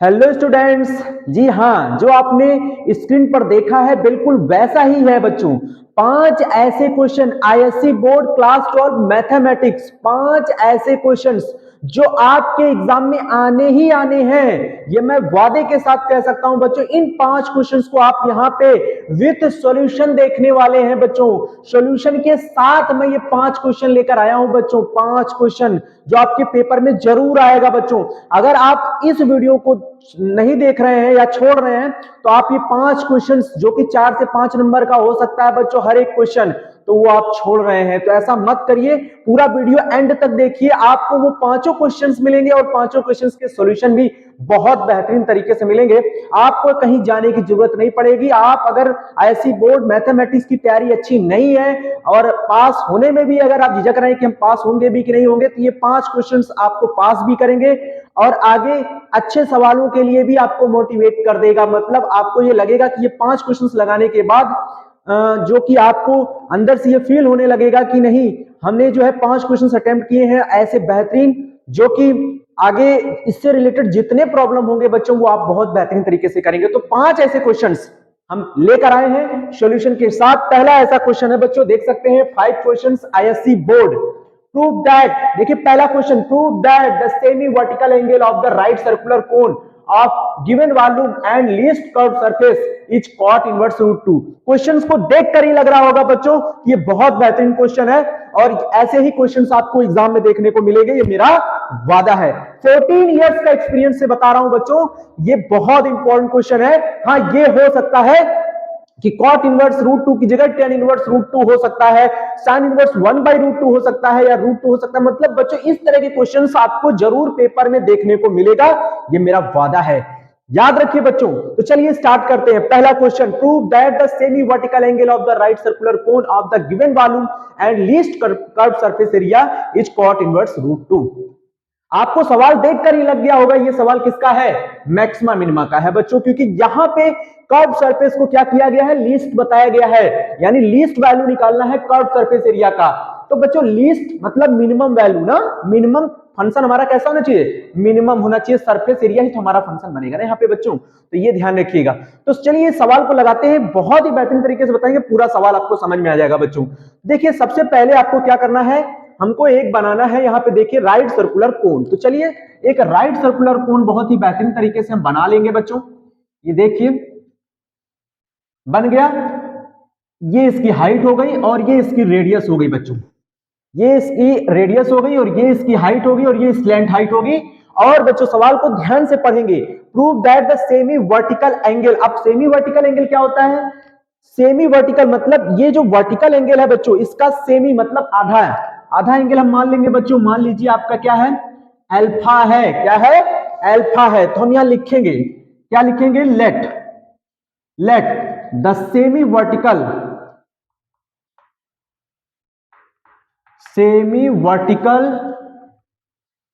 Hello students. जी हाँ, जो आपने स्क्रीन पर देखा है बिल्कुल वैसा ही है बच्चों। पांच ऐसे question ISC board class 12 mathematics, पांच ऐसे क्वेश्चंस जो आपके एग्जाम में आने ही आने हैं। ये मैं वादे के साथ कह सकता हूं बच्चों। इन पांच क्वेश्चंस को आप यहाँ पे विथ सॉल्यूशन देखने वाले हैं बच्चों। सॉल्यूशन के साथ मैं ये पांच क्वेश्चन लेकर आया हूं बच्चों। पांच क्वेश्चन जो आपके पेपर में जरूर आएगा बच्चों। अगर आप इस वीडियो को नहीं देख रहे हैं या छोड़ रहे हैं तो आप ये पांच क्वेश्चंस जो कि 4 से 5 नंबर का हो सकता है बच्चों हर एक क्वेश्चन, तो वो आप छोड़ रहे हैं। तो ऐसा मत करिए, पूरा वीडियो एंड तक देखिए, आपको वो पांचों क्वेश्चंस मिलेंगे और पांचों क्वेश्चंस के सॉल्यूशन भी बहुत बेहतरीन तरीके से मिलेंगे। आपको कहीं जाने की जरूरत नहीं पड़ेगी। आप अगर आईएससी बोर्ड मैथमेटिक्स की तैयारी अच्छी नहीं है और पास होने में भी अगर आप झिझक रहे हैं कि हम पास होंगे भी कि नहीं होंगे, तो ये पांच क्वेश्चंस आपको पास भी करेंगे और आगे अच्छे सवालों के लिए भी आपको मोटिवेट कर देगा। मतलब आपको ये लगेगा कि ये पांच क्वेश्चंस लगाने के बाद जो कि आपको अंदर से ये फील होने लगेगा कि नहीं, हमने जो है पांच क्वेश्चंस अटेम्प्ट किए हैं ऐसे बेहतरीन, जो कि आगे इससे रिलेटेड जितने प्रॉब्लम होंगे बच्चों वो आप बहुत बेहतरीन तरीके से करेंगे। तो पांच ऐसे क्वेश्चंस हम लेकर आए हैं सॉल्यूशन के साथ। पहला ऐसा क्वेश्चन है बच्चों, देख सकते हैं 5 questions ISC board. Prove that, देखिए पहला question, prove that the semi vertical angle of the right circular cone of given volume and least curve surface is cot inverse root 2। Questions को देखकर ही लग रहा होगा बच्चों ये बहुत बेहतरीन क्वेश्चन है और ऐसे ही क्वेश्चंस आपको एग्जाम में देखने को मिलेंगे, ये मेरा वादा है। 14 इयर्स का एक्सपीरियंस से बता रहा हूं बच्चों, ये बहुत इंपॉर्टेंट क्वेश्चन है। हाँ, ये हो सकता है कि कॉट इनवर्स रूट 2 की जगह टेन इनवर्स रूट 2 हो सकता है, साइन इनवर्स 1 बाई रूट 2 हो सकता है, या रूट 2 हो सकता है। मतलब बच्चों इस तरह के क्वेश्चंस आपको जरूर पेपर में देखने को मिलेगा, ये मेरा वादा है, याद रखिए बच्चों। तो चलिए स्टार्ट करते हैं। पहला question, prove that the semi vertical angle of the right circular cone of the given volume and least curve surface area is cot inverse root 2। आपको सवाल देखकर ही लग गया होगा ये सवाल किसका है, मैक्सिमा मिनिमा का है बच्चों, क्योंकि यहां पे कर्व सरफेस को क्या किया गया है, लीस्ट बताया गया है, यानी लीस्ट वैल्यू निकालना है कर्व सरफेस एरिया का। तो बच्चों लीस्ट मतलब मिनिमम वैल्यू ना, मिनिमम फंक्शन हमारा कैसा होना चाहिए, मिनिमम होना चाहिए। सरफेस एरिया ही तो हमारा फंक्शन बनेगा ना यहाँ पे बच्चों, तो ये ध्यान रखिएगा। तो चलिए सवाल को लगाते हैं, बहुत ही बेहतरीन तरीके से बताएंगे, पूरा सवाल आपको समझ में आ जाएगा बच्चों। देखिए सबसे पहले आपको क्या करना है, हमको एक बनाना है यहाँ पे, देखिए राइट सर्कुलर कोन। तो चलिए एक राइट सर्कुलर कोन बहुत ही बेहतरीन तरीके से हम बना लेंगे बच्चों। ये देखिए बन गया, ये इसकी हाइट हो गई और ये इसकी रेडियस हो गई बच्चों। ये इसकी रेडियस हो गई और ये इसकी हाइट होगी और ये स्लैंट हाइट होगी। और बच्चों सवाल को ध्यान से पढ़ेंगे, prove that the semi vertical angle. अब सेमी वर्टिकल एंगल क्या होता है, सेमी वर्टिकल मतलब ये जो वर्टिकल एंगल है बच्चों, इसका सेमी मतलब आधा है। आधा एंगल हम मान लेंगे बच्चों, मान लीजिए आपका क्या है, अल्फा है। क्या है, अल्फा है। तो हम यहां लिखेंगे, क्या लिखेंगे, let the semi vertical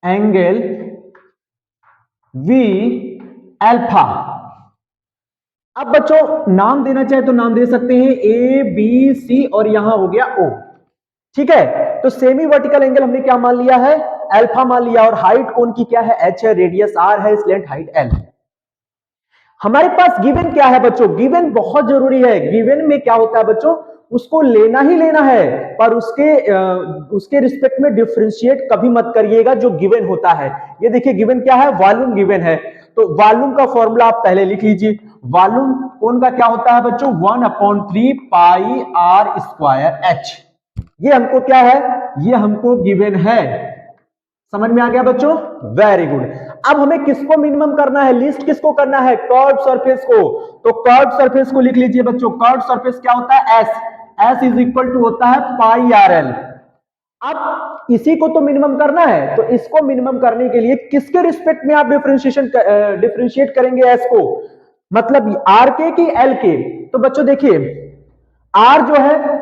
angle V alpha. अब बच्चों नाम देना चाहे तो नाम दे सकते हैं, ए बी सी और यहां हो गया ओ। ठीक है, तो सेमी वर्टिकल एंगल हमने क्या मान लिया है, अल्फा मान लिया, और हाइट कोन की क्या है, एच है, रेडियस आर है, स्लैंट हाइट एल है। हमारे पास गिवन क्या है बच्चों, गिवन बहुत जरूरी है। गिवन में क्या होता है बच्चों, उसको लेना ही लेना है, पर उसके रिस्पेक्ट में डिफरेंशिएट कभी मत करिएगा जो गिवन होता है। ये देखिए गिवन क्या है, वॉल्यूम गिवन है, तो वॉल्यूम का फॉर्मूला आप पहले लिख लीजिए। वॉल्यूम कोन का क्या होता है बच्चों, 1/3 पाई आर स्क्वायर एच। ये हमको क्या है, ये हमको गिवन है। समझ में आ गया बच्चों, वेरी गुड। अब हमें किसको मिनिमम करना है, लिस्ट किसको करना है, कर्व सरफेस को। तो कर्व सरफेस को लिख लीजिए बच्चों। कर्व सरफेस क्या होता है, S, S is equal to होता है पाई आर एल। अब इसी को तो मिनिमम करना है, तो इसको मिनिमम करने के लिए किसके रिस्पेक्ट में आप डिफरेंशिएट करेंगे एस को, मतलब आर के कि एल के। तो बच्चों देखिए आर जो है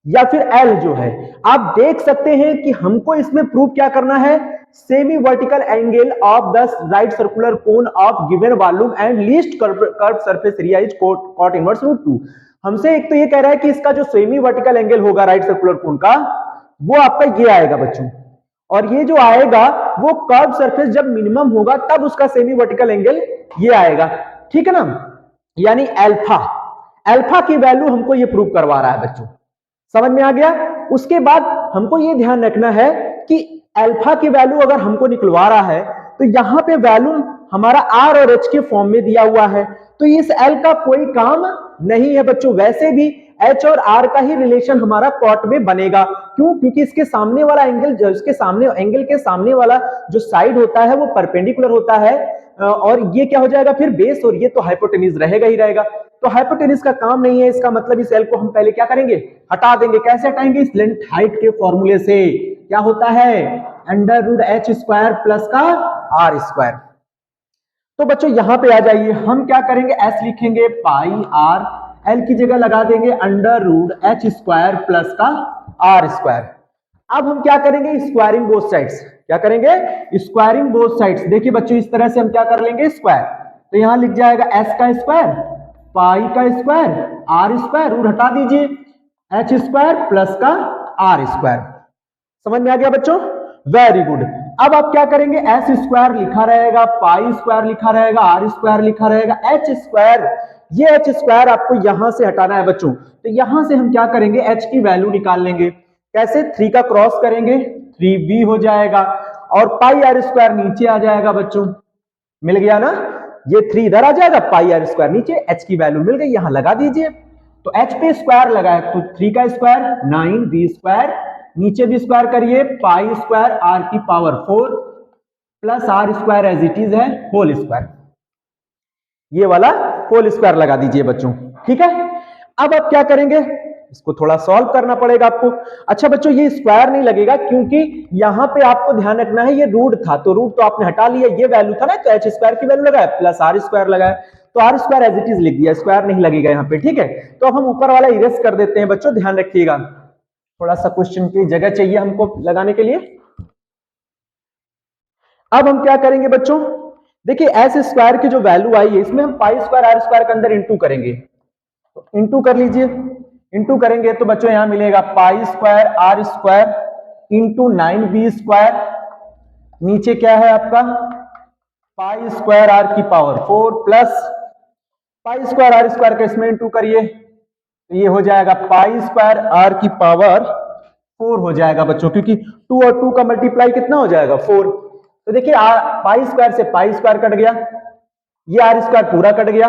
या फिर एल जो है, आप देख सकते हैं कि हमको इसमें प्रूव क्या करना है, semi vertical angle of the right circular cone of given volume and least curve surface area is cot inverse root 2। हमसे एक तो ये कह रहा है कि इसका जो सेमी वर्टिकल एंगल होगा राइट सर्कुलर कोन का, वो आपका ये आएगा बच्चों, और ये जो आएगा वो कर्व सरफेस जब मिनिमम होगा तब उसका सेमी वर्टिकल एंगल ये आएगा, ठीक है ना, यानी अल्फा, अल्फा की वैल्यू हमको ये प्रूव करवा रहा है बच्चों, समझ में आ गया। उसके बाद हमको ये ध्यान रखना है कि अल्फा की वैल्यू अगर हमको निकलवा रहा है तो यहाँ पे वैल्यू हमारा आर और एच के फॉर्म में दिया हुआ है, तो इस एल का कोई काम नहीं है बच्चों। वैसे भी एच और आर का ही रिलेशन हमारा कॉट में बनेगा, क्यों, क्योंकि इसके सामने वाला एंगल, इसके सामने एंगल के सामने वाला जो साइड होता है वो परपेंडिकुलर होता है, और ये क्या हो जाएगा फिर बेस, और ये तो हाइपोटेन्यूज रहेगा ही रहेगा। तो हाइपोटेन्यूज का काम नहीं है, इसका मतलब इस एल को हम पहले क्या करेंगे, हटा देंगे। कैसे हटाएंगे, इस लेंथ हाइट के फॉर्मूले से। क्या होता है, under root h square plus का आर स्क्वायर। तो बच्चों यहां पे आ जाइए, हम क्या करेंगे, एस लिखेंगे पाई आर, एल की जगह लगा देंगे under root h square plus का आर स्क्वायर। अब हम क्या करेंगे, स्क्वायरिंग बोथ साइड्स, क्या करेंगे, स्क्वायरिंग बोथ साइड्स। देखिए बच्चों इस तरह से हम क्या कर लेंगे, स्क्वायर, तो यहां लिख जाएगा एस का स्क्वायर, पाई का स्क्वायर, आर स्क्वायर, रूट हटा दीजिए, एच स्क्वायर प्लस का आर स्क्वायर। समझ में आ गया बच्चों, वेरी गुड। अब आप क्या करेंगे, एस स्क्वायर लिखा रहेगा, पाई स्क्वायर लिखा रहेगा, आर स्क्वायर लिखा रहेगा, एच स्क्वायर, ये एच स्क्वायर आपको यहां से हटाना है बच्चों। तो यहां से हम क्या करेंगे, एच की वैल्यू निकाल लेंगे। कैसे, 3 का क्रॉस करेंगे, 3b हो जाएगा, और पाई आर स्क्वायर नीचे आ जाएगा बच्चों, मिल गया ना, ये 3 इधर आ जाएगा, पाई आर स्क्वायर नीचे, एच की वैल्यू मिल गई, यहां लगा दीजिए। तो एच पे स्क्वायर लगाए तो 3 का स्क्वायर 9, बी स्क्वायर, नीचे भी स्क्वायर करिए, पाई स्क्वायर आर की power 4 plus r square as it is है होल स्क्वायर, ये वाला होल स्क्वायर लगा दीजिए बच्चों, ठीक है। अब आप क्या करेंगे, इसको थोड़ा सॉल्व करना पड़ेगा आपको। अच्छा बच्चों ये स्क्वायर नहीं लगेगा, क्योंकि यहां पे आपको ध्यान रखना है ये रूट था, तो रूट तो आपने हटा लिया, ये वैल्यू था ना, तो एच स्क्वायर की वैल्यू लगाया प्लस आर स्क्वायर लगाया, तो r square as it is लिख दिया, स्क्वायर नहीं लगेगा यहाँ पे, ठीक है। तो अब हम ऊपर वाला इरेज कर देते हैं बच्चों, ध्यान रखिएगा, थोड़ा सा क्वेश्चन की जगह चाहिए हमको लगाने के लिए। अब हम क्या करेंगे बच्चों, देखिए एस स्क्वायर की जो वैल्यू आई है इसमें हम पाई स्क्वायर आर स्क्वायर के अंदर इंटू करेंगे, तो इंटू कर लीजिए, इंटू करेंगे तो बच्चों यहां मिलेगा pi square r square into 9b square, नीचे क्या है आपका पाई स्क्वायर आर की power 4 plus pi square r square का इसमें इंटू करिए, तो ये हो जाएगा पाई स्क्वायर आर की पावर 4 हो जाएगा बच्चों, क्योंकि 2 और 2 का मल्टीप्लाई कितना हो जाएगा 4। तो देखिए पाई स्क्वायर से पाई स्क्वायर कट गया, ये आर स्क्वायर पूरा कट गया,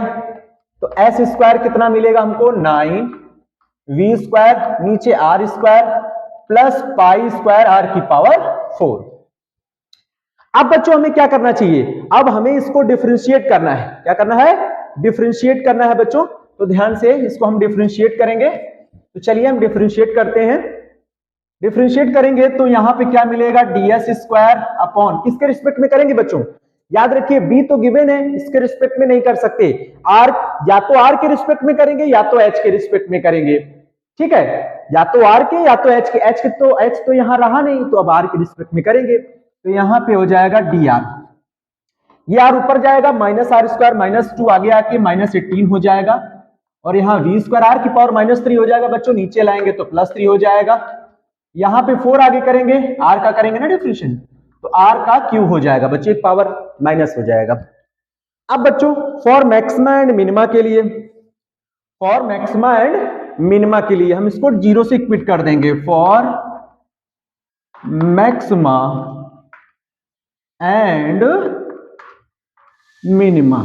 तो एस स्क्वायर कितना मिलेगा हमको 9 वी स्क्वायर, नीचे r square plus pi square r की पावर 4। अब बच्चों हमें क्या करना चाहिए, अब हमें इसको डिफरेंशिएट करना है, क्या करना है, डिफरेंशिएट करना है बच्चों। तो ध्यान से इसको हम डिफरेंशिएट करेंगे, तो चलिए हम डिफरेंशिएट करते हैं। डिफरेंशिएट करेंगे तो यहां पे क्या मिलेगा, ds स्क्वायर अपॉन, किसके रिस्पेक्ट में करेंगे बच्चों, याद रखिए b तो गिवन है, इसके रिस्पेक्ट में नहीं कर सकते, r या तो r के रिस्पेक्ट में करेंगे या तो h के रिस्पेक्ट में करेंगे, ठीक है, या तो r के या तो h के, h तो यहां रहा नहीं, तो अब r के रिस्पेक्ट में करेंगे, तो यहां पे हो जाएगा dr, ये r ऊपर जाएगा, माइनस आर स्क्वायर माइनस 2 आगे आके माइनस 18 हो जाएगा, और यहाँ v स्क्वायर आर की पावर माइनस 3 हो जाएगा बच्चों, नीचे लाएंगे तो प्लस 3 हो जाएगा, यहां पे 4 आगे करेंगे, r का करेंगे ना डिफरेंशिएशन, तो r का क्यूब हो जाएगा बच्चों, एक पावर माइनस हो जाएगा। अब बच्चों फॉर मैक्सिमा एंड मिनिमा के लिए, फॉर मैक्सिमा एंड मिनिमा के लिए हम इसको 0 से इक्विट कर देंगे, फॉर मैक्सिमा एंड मिनिमा,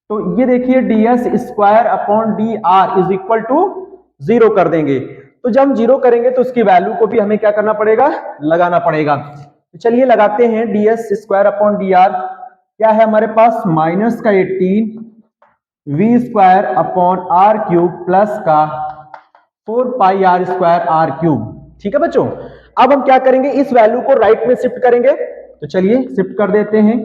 तो ये देखिए ds square upon d r is equal to 0 कर देंगे। तो जब हम 0 करेंगे तो उसकी वैल्यू को भी हमें क्या करना पड़ेगा, लगाना पड़ेगा। तो चलिए लगाते हैं, ds square upon d r क्या है हमारे पास, माइनस का 18 V square upon r cube plus का 4 pi r square r cube, ठीक है बच्चों। अब हम क्या करेंगे, इस वैल्यू को राइट में शिफ्ट करेंगे, तो चलिए शिफ्ट कर देते हैं,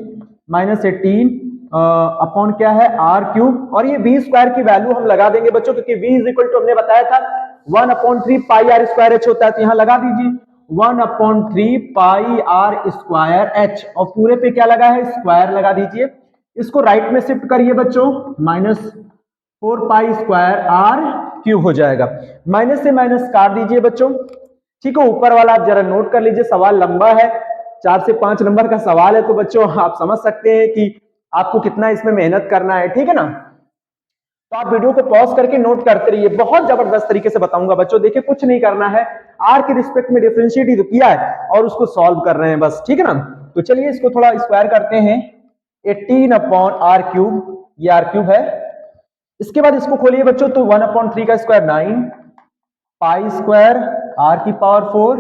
माइनस 18 अपॉन क्या है आर क्यूब, और ये वी स्क्वायर की वैल्यू हम लगा देंगे बच्चों, क्योंकि v इज इक्वल टू हमने बताया था 1/3 पाई आर स्क्वायर एच होता है, तो यहां लगा दीजिए 1/3 पाई आर स्क्वायर एच, और पूरे पे क्या लगा है, स्क्वायर लगा दीजिए। इसको राइट में शिफ्ट करिए बच्चों, minus 4 pi square r cube हो जाएगा, माइनस से माइनस काट दीजिए बच्चों, ठीक है। ऊपर वाला आप जरा नोट कर लीजिए, सवाल लंबा है, 4 से 5 नंबर का सवाल है, तो बच्चों आप समझ सकते हैं कि आपको कितना इसमें मेहनत करना है, ठीक है ना। तो आप वीडियो को पॉज करके नोट करते रहिए, बहुत जबरदस्त तरीके से बताऊंगा बच्चों। देखिए कुछ नहीं करना है, आर के रिस्पेक्ट में डिफरेंशिएट ही तो किया है और उसको सॉल्व कर रहे हैं बस, ठीक है ना। तो चलिए इसको थोड़ा स्क्वायर करते हैं, 18 अपॉन आर क्यूब, ये आर क्यूब है। इसके बाद इसको खोलिए बच्चों, तो 1/3 का स्क्वायर 9 पाई स्क्वायर आर की पावर 4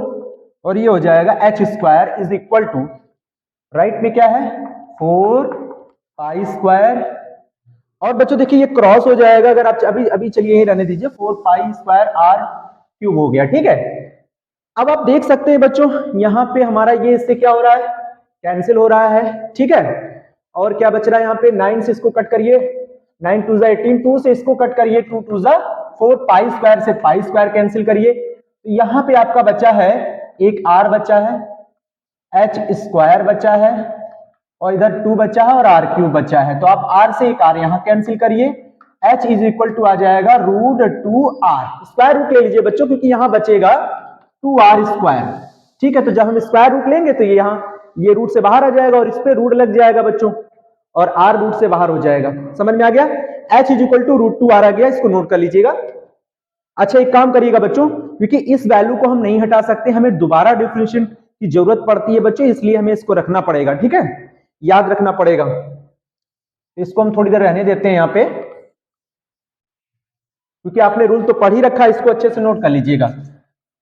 और ये हो जाएगा h square is equal to, right में क्या है 4 पाई स्क्वायर, और बच्चों देखिए ये क्रॉस हो जाएगा, अगर आप अभी अभी चलिए यही रहने दीजिए, 4 पाई स्क्वायर आर क्यूब हो गया, ठीक है। अब आप देख सकते हैं बच्चों यहाँ पे हमारा ये इससे क्या हो रहा है, कैंसिल हो रहा है, ठीक है। और क्या बच रहा है यहाँ पे, 9 से इसको कट करिए, 9 2 जा 18, 2 से इसको कट करिए, 2 2 जा 4, पाई स्क्वायर से पाई स्क्वायर कैंसिल करिए, तो यहाँ पे आपका बचा है एक आर बचा है, एच स्क्वायर बचा है और इधर 2 बचा है और आर क्यूब बचा है। तो आप आर से एक आर यहां कैंसिल करिए, एच इज इक्वल टू आ जाएगा √2r, स्क्वायर रूट ले लीजिए बच्चों क्योंकि यहां बचेगा 2r स्क्वायर, ठीक है। तो जब हम स्क्वायर रूट लेंगे तो ये यहाँ ये रूट से बाहर आ जाएगा और इस पे रूट लग जाएगा बच्चों, और आर रूट से बाहर हो जाएगा, समझ में आ गया। H is equal to √2r आ गया, इसको नोट कर लीजिएगा। अच्छा एक काम करिएगा बच्चों, क्योंकि इस वैल्यू को हम नहीं हटा सकते, हमें दोबारा डिफरेंशिएट की जरूरत पड़ती है बच्चों, इसलिए हमें इसको रखना पड़ेगा, ठीक है, याद रखना पड़ेगा। इसको हम थोड़ी देर रहने देते हैं यहाँ पे, क्योंकि आपने रूल तो पढ़ ही रखा है, इसको अच्छे से नोट कर लीजिएगा।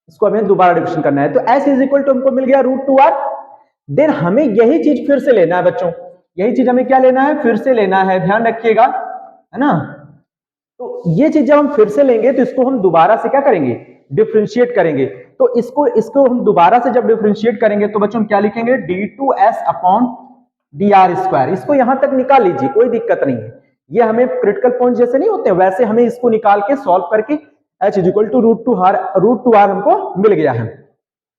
इसको हमें दोबारा डिविजन करना है, तो एस इज इक्वल टू हमको मिल गया √2r। देन हमें यही चीज फिर से लेना है बच्चों, यही चीज हमें क्या लेना है, फिर से लेना है, ध्यान रखिएगा, है ना। तो ये चीज जब हम फिर से लेंगे तो इसको हम दोबारा से क्या करेंगे, डिफरेंशिएट करेंगे। तो इसको हम दोबारा से जब डिफरेंशिएट करेंगे तो बच्चों क्या लिखेंगे, d2s अपॉन dr स्क्वायर, इसको यहां तक निकाल लीजिए, कोई दिक्कत नहीं है। ये हमें क्रिटिकल पॉइंट जैसे नहीं होते वैसे हमें इसको निकाल के सॉल्व करके h is equal to √2r हमको मिल गया है।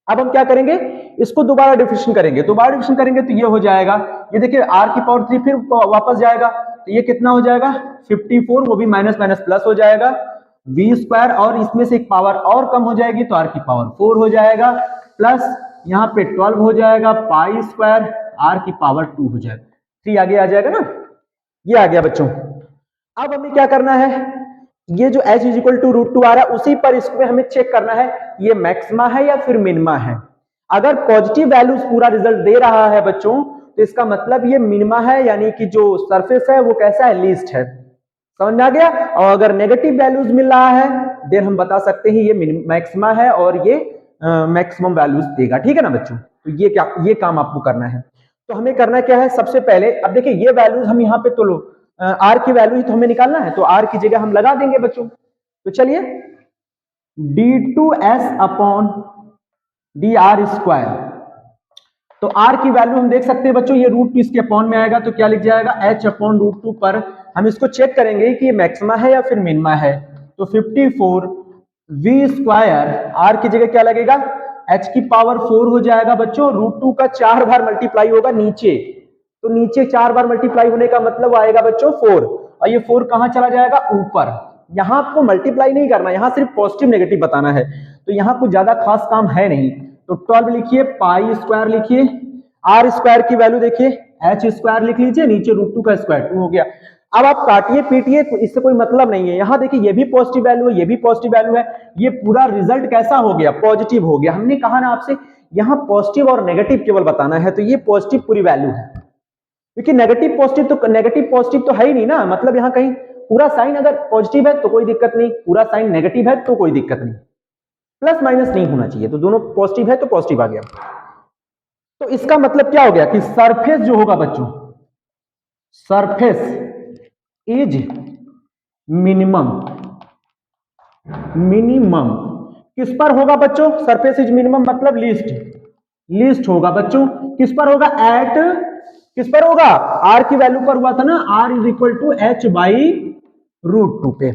अब हम क्या करेंगे, इसको दोबारा डिफरेंशिएट करेंगे, दोबारा डिफरेंशिएट करेंगे तो ये हो जाएगा, ये देखिए r की पावर 3 फिर वापस जाएगा, तो ये कितना हो जाएगा 54, वो भी माइनस माइनस प्लस हो जाएगा, v स्क्वायर और इसमें से एक पावर और कम हो जाएगी तो r की पावर 4 हो जाएगा, प्लस यहाँ पे 12 हो जाएगा, पाई स्क्वायर r की पावर 2 हो जाएगा, 3 आगे आ जाएगा ना, ये आ गया बच्चों। अब हमें क्या करना है, ये जो h is equal to √2r है उसी पर इसमें हमें चेक करना है ये मैक्सिमा है या फिर मिनिमा है। अगर पॉजिटिव वैल्यूज पूरा रिजल्ट दे रहा है बच्चों तो इसका मतलब ये मिनिमा है, यानी कि जो सरफेस है वो कैसा है, लीस्ट है, समझ में आ गया। और अगर नेगेटिव वैल्यूज मिल रहा है देन हम बता सकते हैं ये मैक्सिमा है और ये मैक्सिमम वैल्यूज देगा, ठीक है ना बच्चों। तो ये काम आपको करना है। तो हमें करना क्या है, सबसे पहले अब देखिए ये वैल्यूज हम यहाँ पे तो लो आर की वैल्यू ही तो हमें निकालना है, तो आर की जगह हम लगा देंगे बच्चों। तो चलिए d2s अपॉन dr स्क्वायर, तो r की वैल्यू हम देख सकते हैं बच्चों, ये √2 इसके अपॉन में आएगा तो क्या लिख जाएगा h अपॉन √2 पर हम इसको चेक करेंगे कि ये मैक्सिमा है या फिर मिनिमा है। तो 54 v स्क्वायर, r की जगह क्या लगेगा, h की पावर 4 हो जाएगा बच्चों, √2 का 4 बार मल्टीप्लाई होगा नीचे, तो नीचे 4 बार मल्टीप्लाई होने का मतलब आएगा बच्चों 4, और ये 4 कहां चला जाएगा ऊपर। यहां आपको मल्टीप्लाई नहीं करना, यहां सिर्फ पॉजिटिव नेगेटिव बताना है, तो यहां कुछ ज्यादा खास काम है नहीं। तो 12 लिखिए, पाई स्क्वायर लिखिए, आर स्क्वायर की वैल्यू देखिए एच स्क्वायर लिख लीजिए, नीचे √2 का स्क्वायर 2 हो गया। अब आप काटिए पीटिए तो इससे कोई मतलब नहीं है। यहां देखिए ये भी पॉजिटिव वैल्यू है, ये भी पॉजिटिव वैल्यू है, ये पूरा रिजल्ट कैसा हो गया, पॉजिटिव हो गया। हमने कहा ना आपसे यहां पॉजिटिव और नेगेटिव केवल बताना है, तो ये पॉजिटिव पूरी वैल्यू है, क्योंकि नेगेटिव पॉजिटिव तो है ही नहीं ना, मतलब यहां कहीं पूरा साइन अगर पॉजिटिव है तो कोई दिक्कत नहीं, पूरा साइन नेगेटिव है तो कोई दिक्कत नहीं, प्लस माइनस नहीं होना चाहिए, तो दोनों पॉजिटिव है तो पॉजिटिव आ गया। तो इसका मतलब क्या हो गया कि सरफेस जो होगा बच्चों, सरफेस इज मिनिमम, मिनिमम किस पर होगा बच्चों, सरफेस इज मिनिमम मतलब लीस्ट होगा बच्चों, किस पर होगा, एट किस पर होगा, आर की वैल्यू पर हुआ था ना, r is equal to h by √2 पे।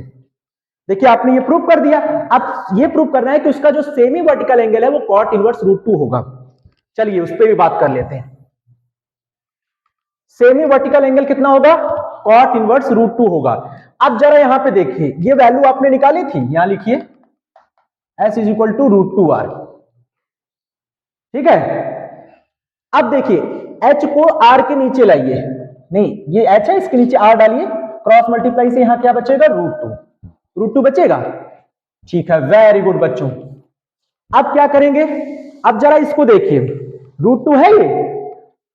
देखिए आपने ये प्रूव कर दिया, अब ये प्रूव करना है कि उसका जो सेमी वर्टिकल एंगल है वो कॉट इनवर्स √2 होगा। चलिए उस पर भी बात कर लेते हैं। सेमी वर्टिकल एंगल कितना होगा, कॉट इनवर्स √2 होगा। अब जरा यहां पे देखिए ये वैल्यू आपने निकाली थी, यहां लिखिए s is equal to √2r, ठीक है। अब देखिए h को r के नीचे लाइए, नहीं, ये h है, इसके नीचे r डालिए, क्रॉस मल्टीप्लाई से यहाँ क्या बचेगा, √2 बचेगा। ठीक है, वेरी गुड बच्चों। अब क्या करेंगे, अब जरा इसको देखिए, √2 है ये,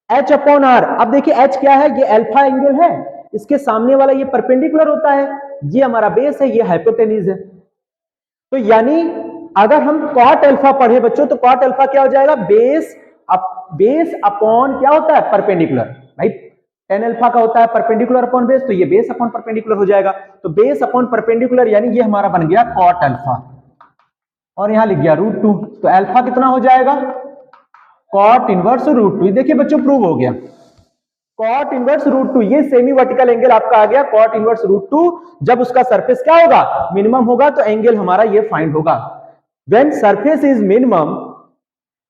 h अपॉन r। अब देखिए h क्या है, ये अल्फा एंगल है, इसके सामने वाला ये परपेंडिकुलर होता है, ये हमारा बेस है, ये हाइपोटेन्यूज है। तो यानी अगर हम कॉट अल्फा पढ़े बच्चों, तो कॉट अल्फा क्या हो जाएगा, बेस अपॉन क्या होता है, परपेंडिकुलर। भाई tan अल्फा का होता है परपेंडिकुलर अपॉन बेस, तो ये बेस अपॉन परपेंडिकुलर हो जाएगा। तो बेस अपॉन परपेंडिकुलर यानी ये हमारा बन गया कॉट अल्फा, और यहां लिख गया √2। तो अल्फा कितना हो जाएगा, कॉट इनवर्स √2। देखिए बच्चों प्रूव हो गया, कॉट इनवर्स √2, ये सेमी वर्टिकल एंगल आपका आ गया कॉट इनवर्स √2। जब उसका सरफेस क्या होगा, मिनिमम होगा, तो एंगल हमारा ये फाइंड होगा। When surface is minimum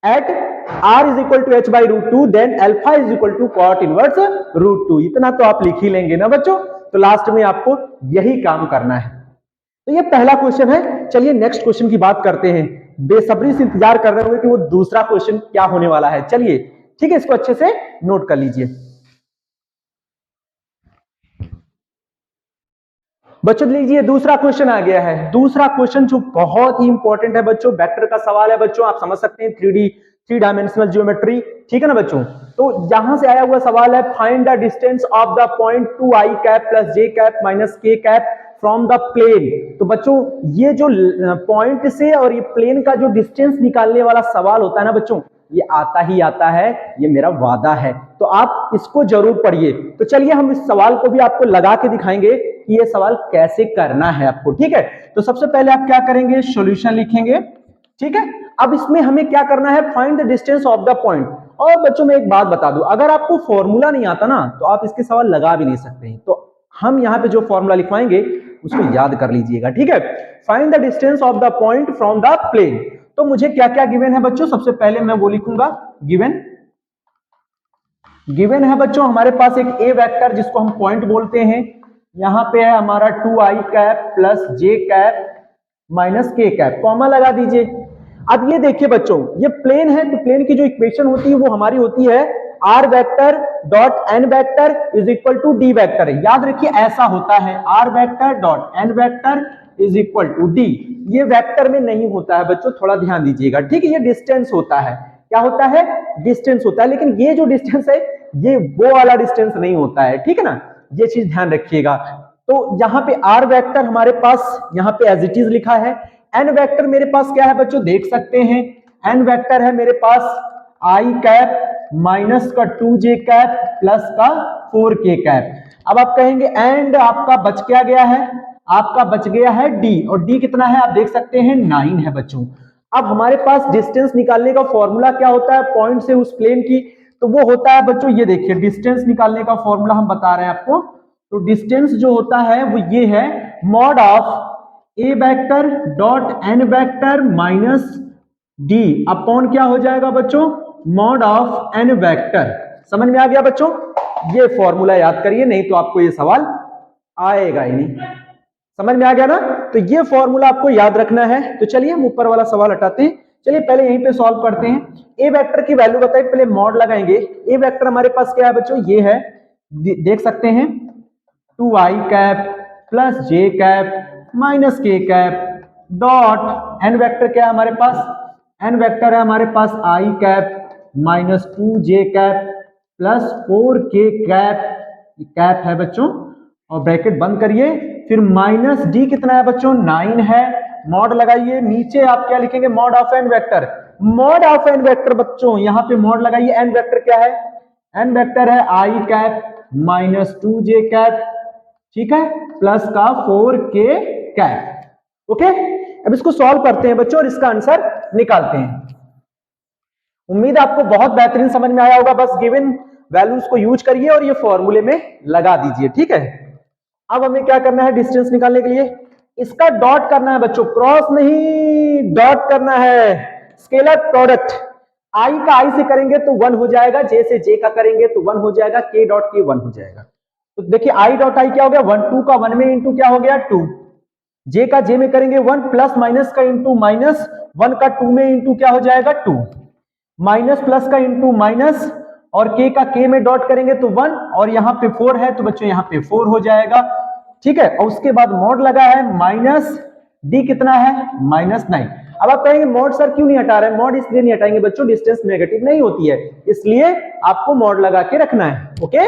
at r is equal to h by √2, then alpha is equal to cot inverse √2। इतना तो आप लिख ही लेंगे ना बच्चों, तो लास्ट में आपको यही काम करना है। तो ये पहला क्वेश्चन है। चलिए नेक्स्ट क्वेश्चन की बात करते हैं। बेसब्री से इंतजार कर रहे होंगे कि वो दूसरा क्वेश्चन क्या होने वाला है। चलिए ठीक है, इसको अच्छे से नोट कर लीजिए बच्चों। लीजिए दूसरा क्वेश्चन आ गया है। दूसरा क्वेश्चन जो बहुत ही इंपॉर्टेंट है बच्चों, वेक्टर का सवाल है बच्चों। आप समझ सकते हैं 3 डायमेंशनल ज्योमेट्री, ठीक है ना बच्चों। तो यहां से आया हुआ सवाल है, find the distance of the point 2i cap plus j cap minus k cap from the plane. तो बच्चों ये जो पॉइंट से और ये प्लेन का जो डिस्टेंस निकालने वाला सवाल होता है ना बच्चों, ये आता ही आता है, ये मेरा वादा है। तो आप इसको जरूर पढ़िए। तो चलिए हम इस सवाल को भी आपको लगा के दिखाएंगे कि ये सवाल कैसे करना है आपको, ठीक है। तो सबसे पहले आप क्या करेंगे, सॉल्यूशन लिखेंगे, ठीक है। अब इसमें हमें क्या करना है, find the distance of the point. और बच्चों मैं एक बात बता दूं, अगर आपको फॉर्मूला नहीं आता ना तो आप इसके सवाल लगा भी नहीं सकते हैं। तो हम यहाँ पे जो फॉर्मूला लिखवाएंगे उसको याद कर लीजिएगा, ठीक है। Find the distance of the point from the plane. तो मुझे क्या क्या गिवन है बच्चों, सबसे पहले मैं वो लिखूंगा गिवन है बच्चों हमारे पास एक ए वेक्टर जिसको हम पॉइंट बोलते हैं। यहां पे है हमारा 2i cap plus j cap minus k cap, comma लगा दीजिए। अब ये देखिए बच्चों, ये प्लेन है, तो प्लेन की जो इक्वेशन होती है वो हमारी होती है r vector dot n vector is equal to d vector. याद रखिए ऐसा होता है, r vector dot n vector is equal to d। ये वेक्टर में नहीं होता है बच्चों, थोड़ा ध्यान दीजिएगा, ठीक है। ये डिस्टेंस होता है, क्या होता है, डिस्टेंस होता है। लेकिन ये जो डिस्टेंस है ये वो वाला डिस्टेंस नहीं होता है, ठीक है ना, ये चीज ध्यान रखिएगा। तो यहाँ पे r वेक्टर हमारे पास यहाँ पे एज इट इज लिखा है। n वेक्टर मेरे पास क्या है बच्चों, देख सकते हैं n वेक्टर है मेरे पास i कैप माइनस का 2j कैप प्लस का 4k कैप। अब आप कहेंगे एंड आपका बच क्या गया है, आपका बच गया है d, और d कितना है आप देख सकते हैं 9 है बच्चों। अब हमारे पास डिस्टेंस निकालने का फॉर्मूला क्या होता है पॉइंट से उस प्लेन की, तो वो होता है बच्चों, ये देखिए डिस्टेंस निकालने का फॉर्मूला हम बता रहे हैं आपको। तो डिस्टेंस जो होता है वो ये है, mod of a vector dot n vector minus d upon क्या हो जाएगा बच्चों, मॉड ऑफ एन वेक्टर। समझ में आ गया बच्चों, ये फॉर्मूला याद करिए, नहीं तो आपको ये सवाल आएगा ही नहीं। समझ में आ गया ना, तो ये फॉर्मूला आपको याद रखना है। तो चलिए हम ऊपर वाला सवाल हटाते हैं, चलिए पहले यहीं पे सॉल्व करते हैं। ए वेक्टर की वैल्यू बताइए, पहले मॉड लगाएंगे। ए वेक्टर हमारे पास क्या है बच्चों, ये है, देख सकते हैं 2i cap plus j cap minus k cap dot n vector क्या है हमारे पास, एन वेक्टर है हमारे पास i cap minus 2j cap plus 4k cap, cap है बच्चों, और ब्रैकेट बंद करिए, फिर माइनस डी कितना है बच्चों 9 है, मॉड लगाइए। नीचे आप क्या लिखेंगे, mod of n vector, mod of n vector बच्चों यहाँ पे मॉड लगाइए। एन वेक्टर क्या है, एन वेक्टर है i cap minus 2j cap, ठीक है, प्लस का 4k कैप। ओके, अब इसको सॉल्व करते हैं बच्चों और इसका आंसर निकालते हैं। उम्मीद है आपको बहुत बेहतरीन समझ में आया होगा। बस गिवन वैल्यूज को यूज करिए और ये फॉर्मूले में लगा दीजिए, ठीक है। अब हमें क्या करना है, डिस्टेंस निकालने के लिए इसका डॉट करना है बच्चों, क्रॉस नहीं, डॉट करना है। स्केलर प्रोडक्ट i का i से करेंगे तो 1 हो जाएगा, j से j का करेंगे तो 1 हो जाएगा, k डॉट k 1 हो जाएगा। तो देखिए i डॉट i क्या हो गया, 1 2 का 1 में इंटू क्या हो गया 2, j का j में करेंगे 1 प्लस माइनस का इंटू माइनस, 1 का 2 में इंटू क्या हो जाएगा 2, माइनस प्लस का इंटू माइनस, और k का k में डॉट करेंगे तो 1, और यहाँ पे 4 है तो बच्चों यहाँ पे 4 हो जाएगा, ठीक है। और उसके बाद मॉड लगा है माइनस d कितना है -9। अब आप कहेंगे मॉड सर क्यों नहीं हटा रहे हैं? मॉड इसलिए नहीं हटाएंगे बच्चों, डिस्टेंस नेगेटिव नहीं होती है, इसलिए आपको मॉड लगा के रखना है। ओके,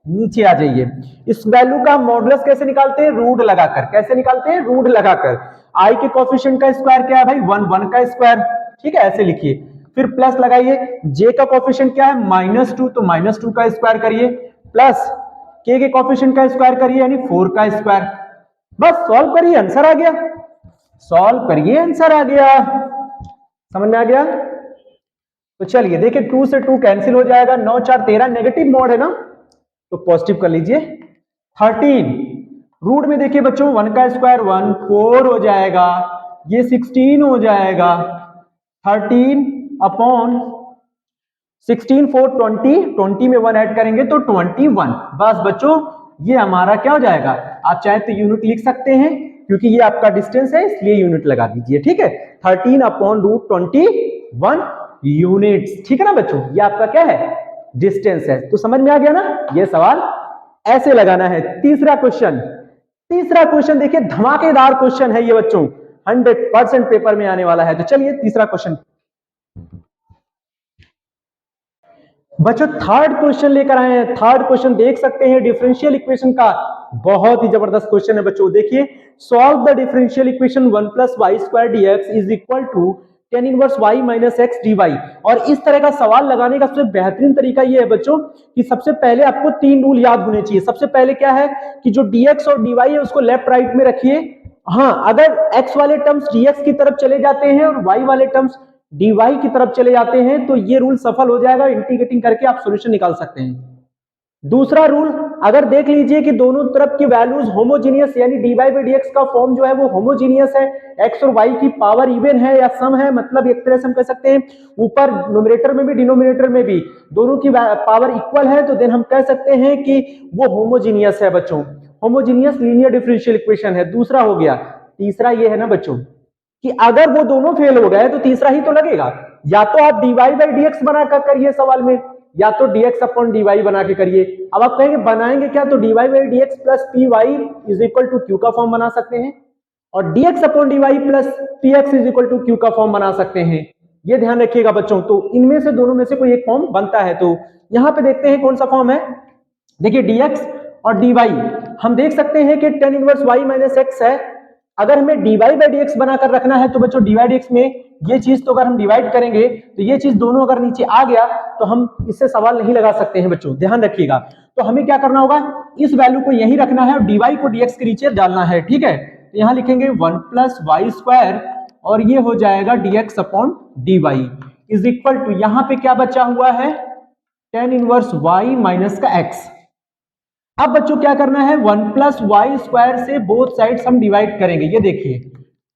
नीचे आ जाइए। इस वैल्यू का मॉडुलस कैसे निकालते हैं? रूट लगाकर। कैसे निकालते हैं? रूट लगाकर। आई के कोफिशिएंट का स्क्वायर क्या है भाई? 1, 1 का स्क्वायर, ठीक है, ऐसे लिखिए। फिर प्लस लगाइए, जे का कोफिशिएंट क्या है? -2, तो -2 का स्क्वायर करिए, प्लस के कोफिशिएंट का स्क्वायर करिए यानी 4 का स्क्वायर। बस सॉल्व करिए, आंसर आ गया। सॉल्व करिए, आंसर आ गया। समझ में आ गया? तो चलिए देखिए, 2 से 2 कैंसिल हो जाएगा, 9 4 13, नेगेटिव मॉड है ना तो पॉजिटिव कर लीजिए। 13 रूट में देखिए बच्चों 1 का स्क्वायर 1, 4 हो जाएगा, ये 16 हो जाएगा। 13 अपॉन 16 4 20, 20 में 1 ऐड करेंगे तो 21। बस बच्चों ये हमारा क्या हो जाएगा? आप चाहे तो यूनिट लिख सकते हैं, क्योंकि ये आपका डिस्टेंस है इसलिए यूनिट लगा दीजिए, ठीक है। 13 अपॉन रूट 21 यूनिट्स, ठीक है ना बच्चों, ये आपका क्या है? डिस्टेंस है। तो समझ में आ गया ना? ये सवाल ऐसे लगाना है। तीसरा क्वेश्चन, तीसरा क्वेश्चन देखिए धमाकेदार क्वेश्चन है ये बच्चों, 100% पेपर में आने वाला है। तो चलिए तीसरा क्वेश्चन बच्चों, थर्ड क्वेश्चन लेकर आए हैं। थर्ड क्वेश्चन देख सकते हैं डिफरेंशियल इक्वेशन का, बहुत ही जबरदस्त क्वेश्चन है बच्चों। देखिए, solve the differential equation 1 + y² dx is equal to tan inverse y - x dy। और इस तरह का सवाल लगाने का सबसे बेहतरीन तरीका ये है बच्चों कि सबसे पहले आपको 3 रूल याद होने चाहिए। सबसे पहले क्या है कि जो dx और dy है उसको लेफ्ट राइट में रखिए। हाँ, अगर x वाले टर्म्स dx की तरफ चले जाते हैं और y वाले टर्म्स dy की तरफ चले जाते हैं तो ये रूल सफल हो जाएगा, इंटीग्रेटिंग करके आप सॉल्यूशन निकाल सकते हैं। दूसरा रूल, अगर देख लीजिए कि दोनों तरफ की वैल्यूज होमोजीनियस यानी dy/dx का फॉर्म जो है वो होमोजीनियस है, x और y की पावर इवन है या सम है, मतलब एक तरह से हम कह सकते हैं ऊपर न्यूमरेटर में भी डिनोमिनेटर में भी दोनों की पावर इक्वल है, तो देन हम कह सकते हैं कि वो होमोजीनियस है बच्चों। होमोजीनियस लीनियर डिफरेंशियल इक्वेशन है, दूसरा हो गया। तीसरा ये है ना बच्चों कि अगर वो दोनों फेल हो गए तो तीसरा ही तो लगेगा, या तो आप dy/dx बना कर करिए सवाल में, या तो dx/dy बना के करिए। अब आप कहेंगे बनाएंगे क्या? तो dy/dx plus py is equal to q का फॉर्म बना सकते हैं, और dx/dy plus px is equal to q का फॉर्म बना सकते हैं। ये ध्यान रखिएगा बच्चों। तो इनमें से दोनों में से कोई एक फॉर्म बनता है। तो यहां पे देखते हैं कौन सा फॉर्म है। देखिए dx और dy हम देख सकते हैं कि tan इनवर्स y - x है। अगर हमें dy/dx बनाकर रखना है तो बच्चों dy/dx में ये चीज तो अगर हम डिवाइड करेंगे तो ये चीज दोनों अगर नीचे आ गया तो हम इससे सवाल नहीं लगा सकते हैं बच्चों, ध्यान रखिएगा। तो हमें क्या करना होगा, इस वैल्यू को यही रखना है और dy को dx के नीचे डालना है, ठीक है। तो यहां लिखेंगे 1 + y² और ये हो जाएगा dx/dy इज इक्वल टू, यहां पे क्या बचा हुआ है? tan inverse y - x। अब बच्चों क्या करना है, 1 + y² से बोथ साइड्स हम डिवाइड करेंगे। ये देखिए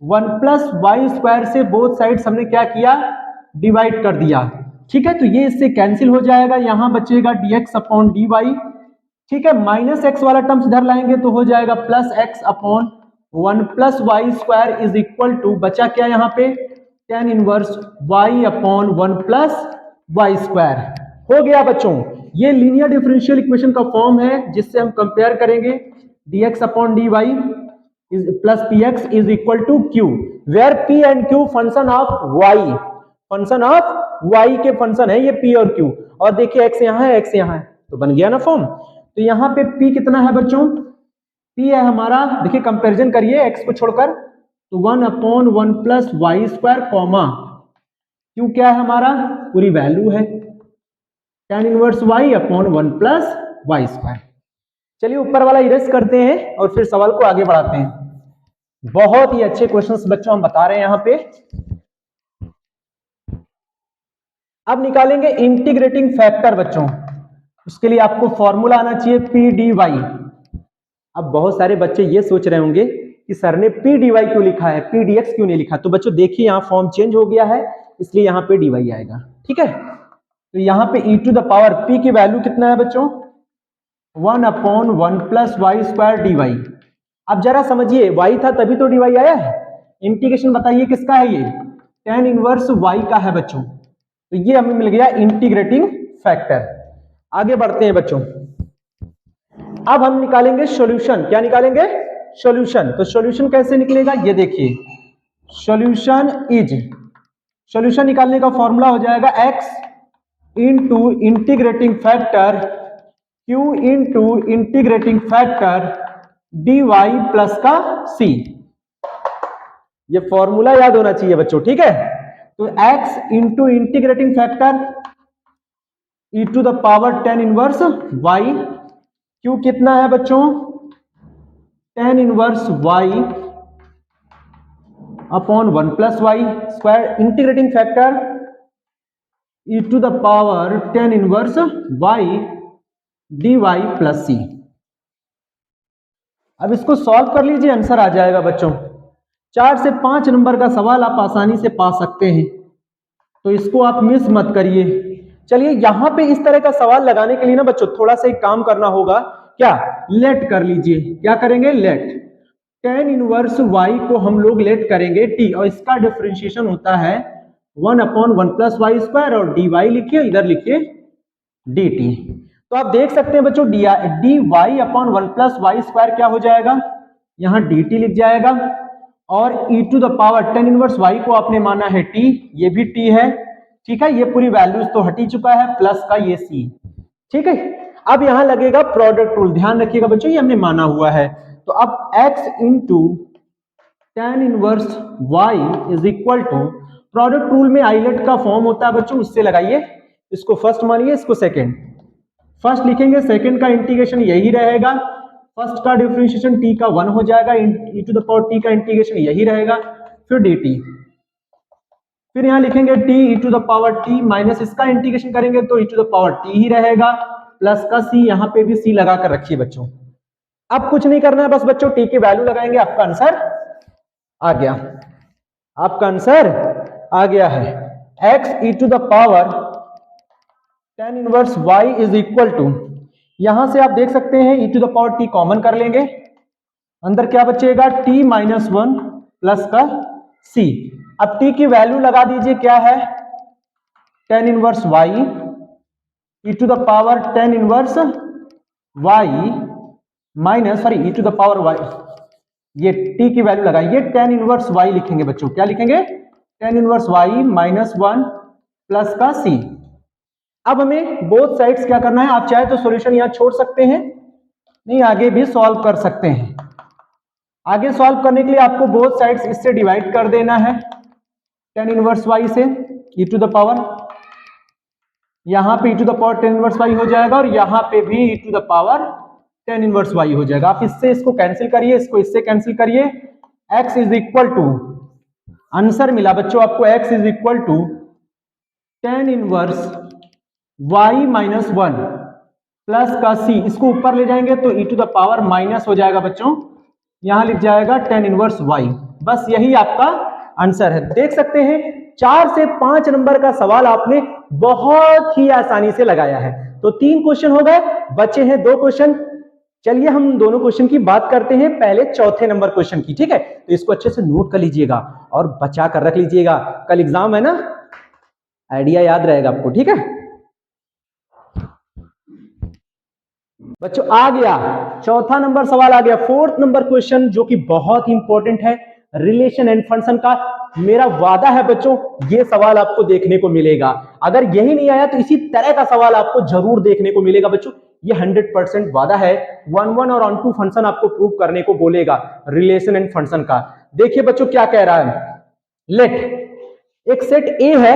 1 + y² से बोथ साइड्स हमने क्या किया? डिवाइड कर दिया, ठीक है। तो ये इससे कैंसिल हो जाएगा, यहां बचेगा dx/dy, ठीक है। -x वाला टर्म्स इधर लाएंगे तो हो जाएगा +x/1 + y² is equal to, बचा क्या यहाँ पे? tan inverse y/1 + y²। हो गया बच्चों, ये लीनियर डिफरेंशियल इक्वेशन का फॉर्म है जिससे हम कंपेयर करेंगे dx/dy plus px is equal to q, where p and q function of y, function of y के फंक्शन है ये p और q। और देखिए x यहाँ है, x यहाँ है, तो बन गया ना फॉर्म। तो यहाँ पे p कितना है बच्चों? p है हमारा, देखिए कंपैरिजन करिए x को छोड़कर, तो 1/1 + y², कॉमा q क्या है हमारा? पूरी वैल्यू है tan इनवर्स y/1 + y²। चलिए ऊपर वाला इरेज करते हैं और फिर सवाल को आगे बढ़ाते हैं। बहुत ही अच्छे क्वेश्चंस बच्चों हम बता रहे हैं यहाँ पे। अब निकालेंगे इंटीग्रेटिंग फैक्टर बच्चों, उसके लिए आपको फॉर्मूला आना चाहिए pdy। अब बहुत सारे बच्चे ये सोच रहे होंगे कि सर ने pdy क्यों लिखा है, pdx क्यों नहीं लिखा? तो बच्चों देखिए यहाँ फॉर्म चेंज हो गया है इसलिए यहाँ पे dy आएगा, ठीक है। तो यहाँ पे e⁻, p की वैल्यू कितना है बच्चों? 1/1 + y² dy। अब जरा समझिए, y था तभी तो dy आया है। इंटीग्रेशन बताइए किसका है? ये tan इनवर्स y का है बच्चों। तो ये हमें मिल गया इंटीग्रेटिंग फैक्टर। आगे बढ़ते हैं बच्चों। अब हम निकालेंगे सॉल्यूशन। क्या निकालेंगे? सॉल्यूशन। तो सॉल्यूशन कैसे निकलेगा ये देखिए, सॉल्यूशन निकालने का फॉर्मूला हो जाएगा x into integrating factor q into integrating factor dy plus का c। ये फॉर्मूला याद होना चाहिए बच्चों, ठीक है। तो x into integrating factor e to the power tan inverse y, q कितना है बच्चों? tan inverse y upon 1 plus y square, integrating factor e to the power tan inverse y dy plus c। अब इसको solve कर लीजिए, answer आ जाएगा बच्चों। 4 से 5 नंबर का सवाल आप आसानी से पा सकते हैं, तो इसको आप मिस मत करिए। चलिए यहां पे इस तरह का सवाल लगाने के लिए ना बच्चों थोड़ा सा एक काम करना होगा। क्या? लेट कर लीजिए। क्या करेंगे? लेट। tan इनवर्स y को हम लोग लेट करेंगे t, और इसका डिफरेंशिएशन होता है 1 अपॉन 1 प्लस वाई स्क्वायर, और dy लिखिए, इधर लिखिए dt। तो आप देख सकते हैं बच्चों dy upon 1 plus y square क्या हो जाएगा? यहां dt लिख जाएगा, और e to the power tan inverse y को आपने माना है t, ये भी t है, ठीक है। ये पूरी वैल्यूज तो हट ही चुका है, प्लस का ये c, ठीक है। अब यहां लगेगा प्रोडक्ट रूल, ध्यान रखिएगा बच्चों, ये हमने माना हुआ है। तो अब x into tan inverse y is equal to, product rule में आइलेट का फॉर्म होता है बच्चों, उससे लगाइए। इसको फर्स्ट मानिए, इसको सेकेंड। फर्स्ट लिखेंगे, सेकेंड का इंटीग्रेशन यही रहेगा, फर्स्ट का डिफरेंशिएशन t का 1 हो जाएगा, e to the power t का इंटीग्रेशन यही रहेगा, फिर dt। फिर यहां लिखेंगे t e to the power t minus इसका इंटीग्रेशन करेंगे तो e to the power t ही रहेगा, प्लस का c, यहां पे भी c लगा कर रखिए बच्चों। अब कुछ नहीं करना है, बस बच्चों t की वैल्यू लगाएंगे, आपका आंसर आ गया। आपका आंसर आ गया है x e to the power tan inverse y is equal to, यहां से आप देख सकते हैं e to the power t common कर लेंगे, अंदर क्या बचेगा? t माइनस 1 प्लस का c। अब t की वैल्यू लगा दीजिए, क्या है? tan inverse y e to the power tan inverse y minus, sorry e to the power y, ये t की वैल्यू लगाइए, tan इनवर्स y लिखेंगे बच्चों। क्या लिखेंगे? tan inverse y minus 1 plus का c। अब हमें बोथ साइड्स क्या करना है, आप चाहे तो सॉल्यूशन यहां छोड़ सकते हैं, नहीं आगे भी सॉल्व कर सकते हैं। आगे सॉल्व करने के लिए आपको बोथ साइड्स इससे डिवाइड कर देना है, tan इनवर्स y से e टू द पावर, यहां पे e to the power tan inverse y हो जाएगा, और यहां पे भी e to the power tan inverse y हो जाएगा। आप इससे इसको कैंसिल करिए, इसको इससे कैंसिल करिए, x is equal to, answer मिला बच्चों आपको x is equal to tan inverse y minus 1 plus का c। इसको ऊपर ले जाएंगे तो e to the power minus हो जाएगा बच्चों, यहां लिख जाएगा tan इनवर्स y। बस यही आपका आंसर है। देख सकते हैं 4 से 5 नंबर का सवाल आपने बहुत ही आसानी से लगाया है। तो 3 क्वेश्चन हो गए, बचे हैं 2 क्वेश्चन। चलिए हम दोनों क्वेश्चन की बात करते हैं, पहले चौथे नंबर क्वेश्चन की, ठीक है। तो इसको अच्छे से नोट कर लीजिएगा और बचा कर रख लीजिएगा, कल एग्जाम है ना, आइडिया याद रहेगा आपको, ठीक है बच्चों। आ गया चौथा नंबर सवाल, आ गया 4th नंबर क्वेश्चन, जो कि बहुत ही इंपॉर्टेंट है, रिलेशन एंड फंक्शन का। मेरा वादा है बच्चों ये सवाल आपको देखने को मिलेगा, अगर यही नहीं आया तो इसी तरह का सवाल आपको जरूर देखने को मिलेगा बच्चों, ये 100% वादा है। 1 और ऑन टू फंक्शन आपको प्रूव करने को बोलेगा रिलेशन एंड फंक्शन का। देखिए बच्चों क्या कह रहा है, लेट एक सेट ए है,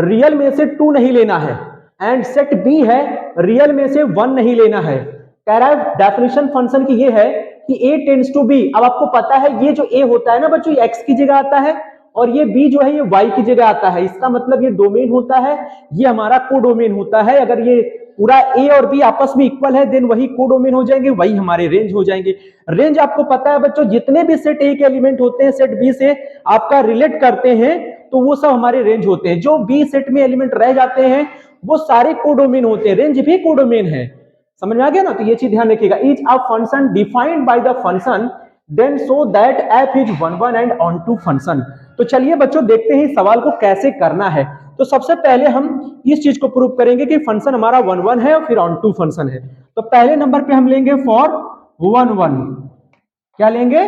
रियल में से 2 नहीं लेना है, एंड सेट बी है, रियल में से 1 नहीं लेना है। कह रहा है डेफिनेशन फंक्शन की ये है कि a टेंड्स टू b। अब आपको पता है ये जो a होता है ना बच्चों, ये x की जगह आता है, और ये b जो है ये y की जगह आता है। इसका मतलब ये डोमेन होता है, ये हमारा कोडोमेन होता है। अगर ये पूरा a और b आपस में इक्वल है देन वही कोडोमेन हो जाएंगे, वही हमारे रेंज हो जाएंगे। रेंज आपको पता है बच्चों, जितने भी सेट a के एलिमेंट होते हैं सेट b से आपका रिलेट करते हैं तो वो सब हमारे रेंज होते हैं। जो b सेट में एलिमेंट रह जाते हैं वो सारे कोडोमेन होते हैं, रेंज भी कोडोमेन है। समझ में आ गया ना? तो ये चीज ध्यान रखिएगा, is a function defined by the function then so that f is 1 1 and onto function. तो चलिए बच्चों देखते हैं इस सवाल को कैसे करना है। तो सबसे पहले हम इस चीज को प्रूव करेंगे कि फंक्शन हमारा 1 1 है और फिर ऑन टू फंक्शन है। तो पहले नंबर पे हम लेंगे फॉर 1 1, क्या लेंगे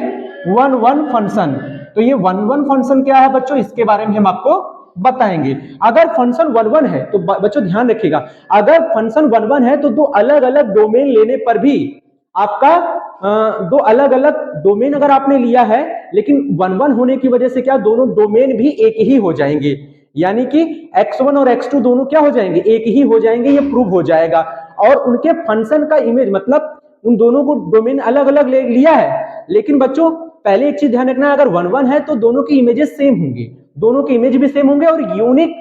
1 1 फंक्शन। तो ये 1 1 फंक्शन क्या है बच्चों, इसके बारे में हम आपको बताएंगे। अगर फंक्शन 1 1 है तो बच्चों ध्यान रखिएगा, अगर फंक्शन 1 1 है तो दो अलग अलग डोमेन लेने पर भी आपका दो अलग अलग डोमेन अगर आपने लिया है, लेकिन 1 1 होने की वजह से क्या दोनों डोमेन भी एक ही हो जाएंगे, यानी कि x1 और x2 दोनों क्या हो जाएंगे, एक ही हो जाएंगे, ये प्रूव हो जाएगा। और उनके फंक्शन का इमेज मतलब उन दोनों को डोमेन अलग अलग लिया है, लेकिन बच्चों पहले एक चीज ध्यान रखना है, अगर 1 1 है तो दोनों की इमेजेस सेम होंगे, दोनों के इमेज भी सेम होंगे और यूनिक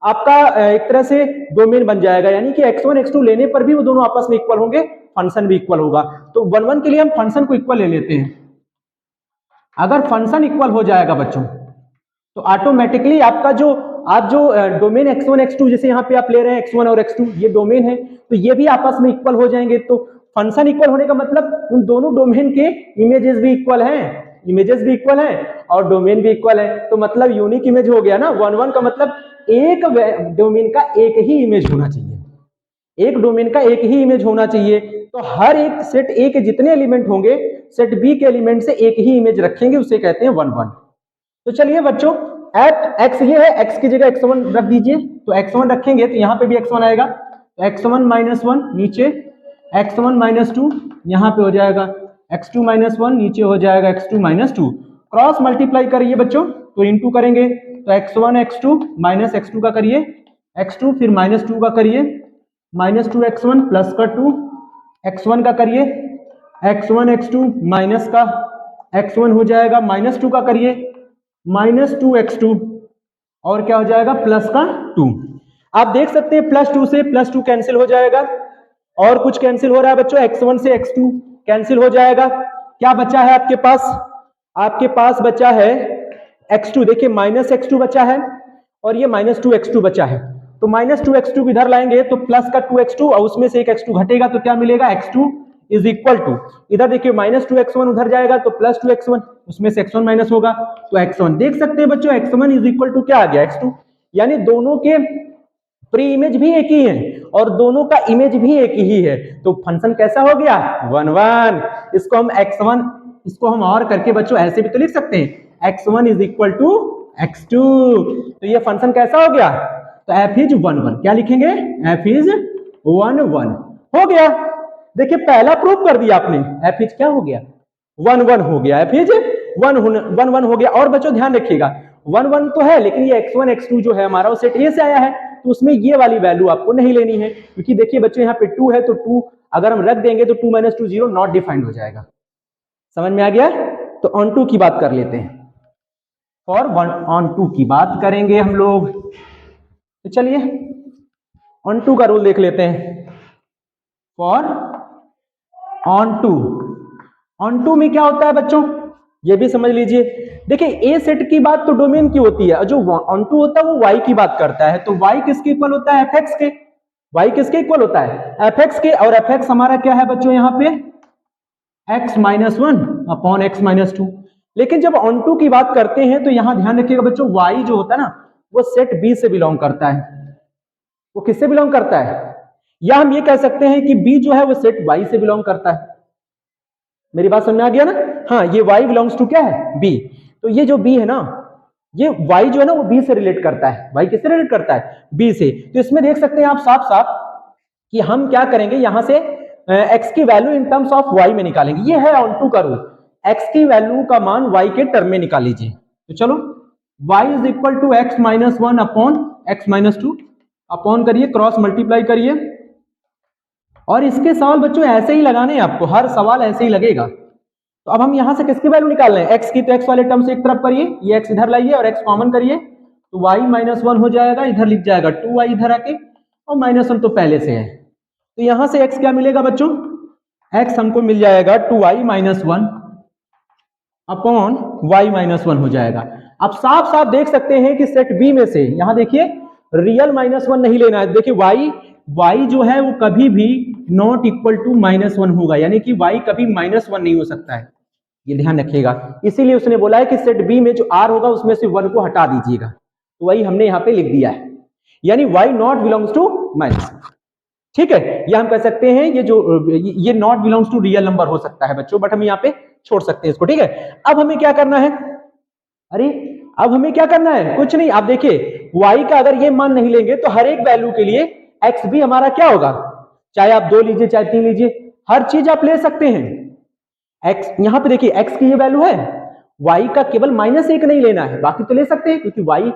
आपका एक तरह से डोमेन बन जाएगा, यानी कि x1 x2 लेने पर भी वो दोनों आपस में इक्वल होंगे, फंक्शन भी इक्वल होगा। तो 1 1 के लिए हम फंक्शन को इक्वल ले लेते हैं। अगर फंक्शन इक्वल हो जाएगा बच्चों तो ऑटोमेटिकली आपका जो आप जो डोमेन x1 x2 जैसे यहाँ पे आप ले रहे हैं x1 और x2 ये डोमेन है, तो ये भी आपस में इक्वल हो जाएंगे। तो फंक्शन इक्वल होने का मतलब उन दोनों डोमेन के इमेजेस भी इक्वल हैं, इमेजेस भी इक्वल हैं और डोमेन भी इक्वल है, तो मतलब यूनिक इमेज हो गया ना। 1 1 का मतलब एक डोमेन का एक ही इमेज होना चाहिए, एक डोमेन का एक ही इमेज होना चाहिए। तो हर एक सेट ए के जितने एलिमेंट होंगे सेट बी के एलिमेंट से एक ही इमेज रखेंगे, उसे कहते हैं 1 1। तो चलिए बच्चों एट एक्स ये है, एक्स की जगह x1 रख दीजिए, तो x1 रखेंगे तो यहाँ पे भी x1 आएगा, तो x1 - 1 नीचे, x1 - 2 यहाँ पे हो जाएगा, x2 - 1 नीचे हो जाएगा x2 - 2। क्रॉस मल्टीप्लाई करिए बच्चों, तो इनटू करेंगे तो x1 x2 माइनस x2 का करिए, x2 फिर -2 का करिए, -2 x1 प्लस का 2 x1 का करिए, x1 x2 माइनस का x1 हो जाएगा, -2 का करिए, -2 x2 और क्या हो जाएगा प्लस का 2। आप देख सकते हैं +2 से +2 कैंसिल हो जाएगा, और कुछ कैंसिल हो रहा है बच्चों, x1 से x2 कैंसिल हो जाएगा। क्या बचा है आपके पास, आपके पास बचा है x2, देखिए -x2 बचा है और ये -2 x2 बचा है, तो -2 x2 इधर लाएंगे तो प्लस का 2 x2 और उसमें से एक x2 घटेगा, तो क्या मिलेगा x2 इज इक्वल टू, इधर देखिए -2 x1 उधर जाएगा तो +2 x1, उसमें से x1 माइनस होगा तो x1। देख सकते हैं बच्चों x1 इज इक्वल टू क्या आ गया x2, यानी दोनों के प्री इमेज भी एक ही है और दोनों का इमेज भी एक ही है। तो फंक्शन कैसा हो गया 1 1। इसको हम x1, इसको हम और करके बच्चों ऐसे भी तो लिख सकते हैं x1 is equal to x2, तो ये फंक्शन कैसा हो गया, तो f इज 1 1, क्या लिखेंगे f इज 1 1 हो गया। देखिए पहला प्रूफ कर दिया आपने, f इज क्या हो गया 1 1 हो गया, f इज 1 1 हो गया। और बच्चों ध्यान रखिएगा 1 1 तो है, लेकिन ये x1 x2 जो है हमारा वो सेट ए से आया है, तो उसमें ये वाली वैल्यू आपको नहीं लेनी है, क्योंकि देखिए बच्चों यहाँ पे 2 है तो 2 अगर हम रख देंगे तो 2 - 2 0 नॉट डिफाइंड हो जाएगा। समझ में आ गया। तो ऑन टू की बात कर लेते हैं, और ऑन टू की बात करेंगे हम लोग, तो चलिए ऑन टू का रूल देख लेते हैं। फॉर ऑन टू में क्या होता है बच्चों, ये भी समझ लीजिए। देखिए ए सेट की बात तो डोमेन की होती है, और जो ऑन टू होता है वो वाई की बात करता है, तो वाई किसके इक्वल होता है एफ एक्स के, वाई किसके इक्वल होता है एफ एक्स के, और एफ एक्स हमारा क्या है बच्चों यहाँ पे x - 1 अपॉन x - 2। लेकिन जब ऑन टू की बात करते हैं तो यहां ध्यान रखिएगा बच्चों y जो होता है ना वो सेट b से बिलोंग करता है, वो किससे बिलोंग करता है, या हम ये कह सकते हैं कि b जो है वो सेट y से बिलोंग करता है। मेरी बात समझ में आ गया ना, हाँ ये y बिलोंग्स टू क्या है b, तो ये जो b है ना ये y जो है ना वो b से रिलेट करता है, y किससे रिलेट करता है b से। तो इसमें देख सकते हैं आप साफ साफ कि हम क्या करेंगे यहां से x की value in terms of y में निकालेंगे, ये है ऑन टू का रूल, x की वैल्यू का मान y के टर्म में निकाल लीजिए। तो चलो y is equal to x - 1 upon x - 2 upon करिए, क्रॉस मल्टीप्लाई करिए, और इसके सवाल बच्चों ऐसे ही लगाने हैं आपको, हर सवाल ऐसे ही लगेगा। तो अब हम यहां से किसकी वैल्यू निकाल रहे हैं x की, तो x वाले टर्म से एक तरफ करिए, ये x इधर लाइए और x कॉमन करिए, तो y - 1 हो जाएगा, इधर लिख जाएगा 2y इधर आके, और -1 तो पहले से है, तो यहां से x क्या मिलेगा बच्चों, x हमको मिल जाएगा 2y - 1 अपॉन y - 1 हो जाएगा। अब साफ साफ देख सकते हैं कि सेट बी में से यहां देखिए रियल -1 नहीं लेना है, देखिए y जो है वो कभी भी नॉट इक्वल टू -1 होगा, यानी कि y कभी -1 नहीं हो सकता है, ये ध्यान रखिएगा। इसीलिए उसने बोला है कि सेट बी में जो r होगा उसमें से 1 को हटा दीजिएगा, तो वही हमने यहाँ पे लिख दिया है। यानी y not belongs to minus. ठीक है, ये हम कह सकते हैं ये not belongs to real number हो सकता है बच्चों, बट हम यहाँ पे छोड़ सकते हैं इसको। ठीक है, अब हमें क्या करना है, अरे अब हमें क्या करना है, कुछ नहीं। आप देखिए y का अगर ये मान नहीं लेंगे तो हर एक वैल्यू के लिए x भी हमारा क्या होगा, चाहे आप 2 लीजिए चाहे 3 लीजिए, हर चीज आप ले सकते हैं। x यहां पे देखिए x की ये वैल्यू है, y का केवल -1 नहीं लेना है, बाकी तो ले सकते हैं, क्योंकि y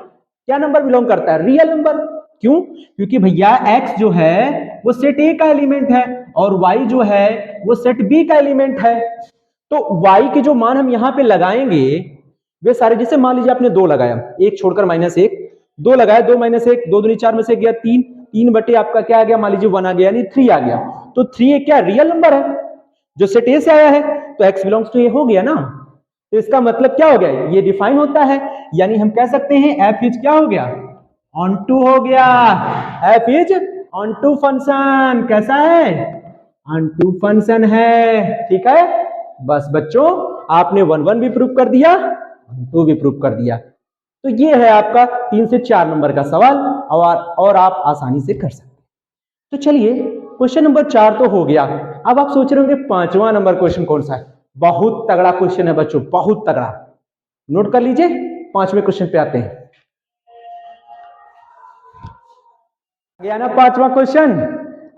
क्या नंबर बिलोंग करता है, रियल नंबर। क्यों, क्योंकि भैया x जो है वो सेट A का एलिमेंट है और y जो है वो सेट B का एलिमेंट है। तो y के जो मान हम यहां पे लगाएंगे वे सारे, जैसे मान लीजिए आपने 2 लगाया, एक छोड़कर -1, 2 लगाया, 2 -1, 2 दूनी 4 में से गया 3, 3 बटे आपका क्या आ गया, मान लीजिए 1 आ गया, यानी 3 आ गया। तो 3 एक क्या रियल नंबर है जो सेट ए से आया है, तो x बिलोंग्स टू ए हो गया ना। तो इसका मतलब क्या हो गया, ये डिफाइन होता है, यानी हम कह सकते हैं f इज क्या हो गया, ऑन टू हो गया, f is onto function. कैसा है, ऑन टू फंक्शन है। ठीक है, बस बच्चों आपने 1 1 भी प्रूव कर दिया, 2 भी प्रूव कर दिया। तो ये है आपका 3 से 4 नंबर का सवाल, और आप आसानी से कर सकते हैं। तो चलिए क्वेश्चन नंबर 4 तो हो गया। अब आप सोच रहे होंगे 5वां नंबर क्वेश्चन कौन सा है। बहुत तगड़ा क्वेश्चन है बच्चों, बहुत तगड़ा, नोट कर लीजिए। 5वें क्वेश्चन पे आते हैं। आ गया ना 5वां क्वेश्चन,